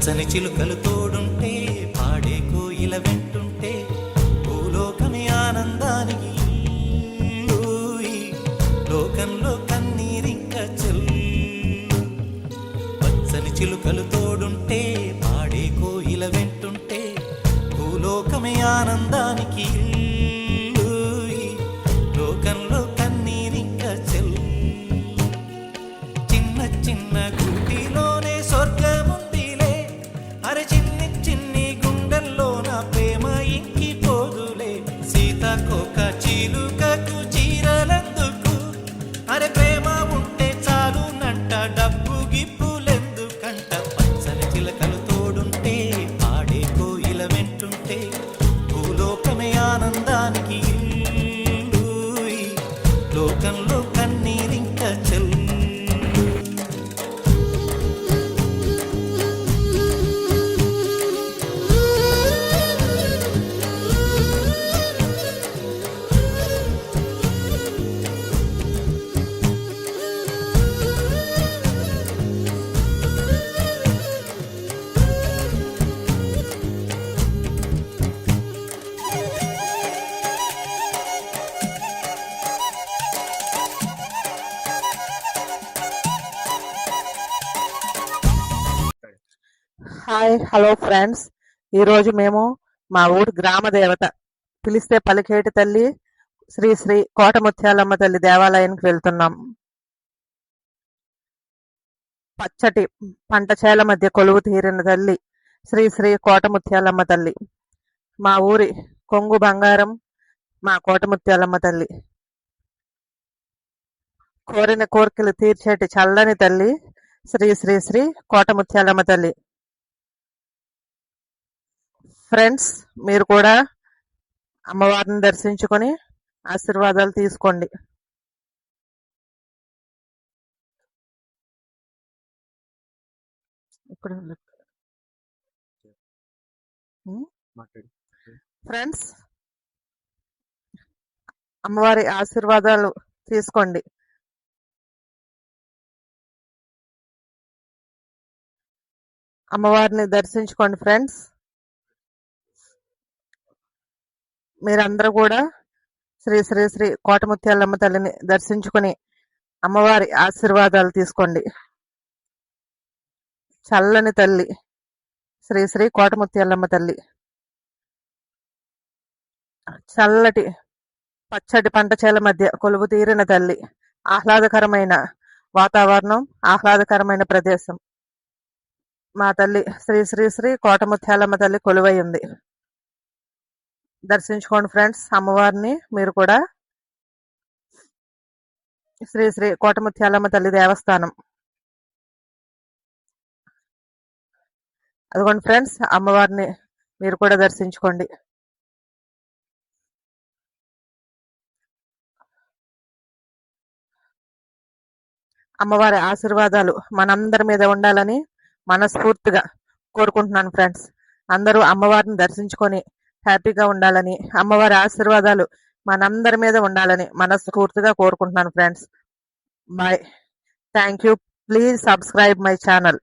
పచ్చని చిలుకలు తోడుంటే పాడే కోయిల వెంటుంటే భూలోకమే ఆనందానికి లోకంలో కన్నీరింక చెల్లు. పచ్చని చిలుకలు తోడుంటే పాడే కోయిల వెంటుంటే భూలోకమే ఆనందానికి లోకంలో కన్నీరింక చెల్లు. చిన్న చిన్న గుడిలోనే స్వర్గముందిలే, అరే చిన్ని చిన్ని గుండెల్లోన ప్రేమ ఇంకిపోదులే. సీతాకోక చిలుకకు చీరలందుకు, అరే ప్రేమ ఉంటే చాలునంట, డబ్బు గిప్పులెందుకంట. పచ్చని చిలకలు తోడుంటే పాడే కోయిల వెంటుంటే భూలోకమే ఆనందానికి లోకంలో కన్నీరింక చెల్లు. హాయ్ హలో ఫ్రెండ్స్, ఈరోజు మేము మా ఊరి గ్రామ దేవత పిలిస్తే పలికేటి తల్లి శ్రీ శ్రీ కోటముత్యాలమ్మ తల్లి దేవాలయానికి వెళ్తున్నాం. పచ్చటి పంట చేల మధ్య కొలువు తీరిన తల్లి శ్రీ శ్రీ కోటముత్యాలమ్మ తల్లి. మా ఊరి కొంగు బంగారం మా కోటముత్యాలమ్మ తల్లి. కోరిన కోరికలు తీర్చేటి చల్లని తల్లి శ్రీ శ్రీ శ్రీ కోటముత్యాలమ్మ తల్లి. ఫ్రెండ్స్, మీరు కూడా అమ్మవారిని దర్శించుకొని ఆశీర్వాదాలు తీసుకోండి. ఫ్రెండ్స్, అమ్మవారి ఆశీర్వాదాలు తీసుకోండి. అమ్మవారిని దర్శించుకోండి ఫ్రెండ్స్. మీరందరూ కూడా శ్రీ శ్రీ శ్రీ కోటముత్యాలమ్మ తల్లిని దర్శించుకుని అమ్మవారి ఆశీర్వాదాలు తీసుకోండి. చల్లని తల్లి శ్రీ శ్రీ కోటముత్యాలమ్మ తల్లి. చల్లటి పచ్చటి పంట చేల మధ్య కొలువు తీరిన తల్లి. ఆహ్లాదకరమైన వాతావరణం, ఆహ్లాదకరమైన ప్రదేశం. మా తల్లి శ్రీ శ్రీ శ్రీ కోటముత్యాలమ్మ తల్లి కొలువై ఉంది. దర్శించుకోండి ఫ్రెండ్స్ అమ్మవారిని. మీరు కూడా శ్రీ శ్రీ కోటముత్యాలమ్మ తల్లి దేవస్థానం. అదిగోండి ఫ్రెండ్స్, అమ్మవారిని మీరు కూడా దర్శించుకోండి. అమ్మవారి ఆశీర్వాదాలు మనందరి మీద ఉండాలని మనస్ఫూర్తిగా కోరుకుంటున్నాను ఫ్రెండ్స్. అందరూ అమ్మవారిని దర్శించుకొని హ్యాపీగా ఉండాలని, అమ్మవారి ఆశీర్వాదాలు మనందరి మీద ఉండాలని మనస్ఫూర్తిగా కోరుకుంటున్నాను friends. Bye. Thank you. Please subscribe my channel.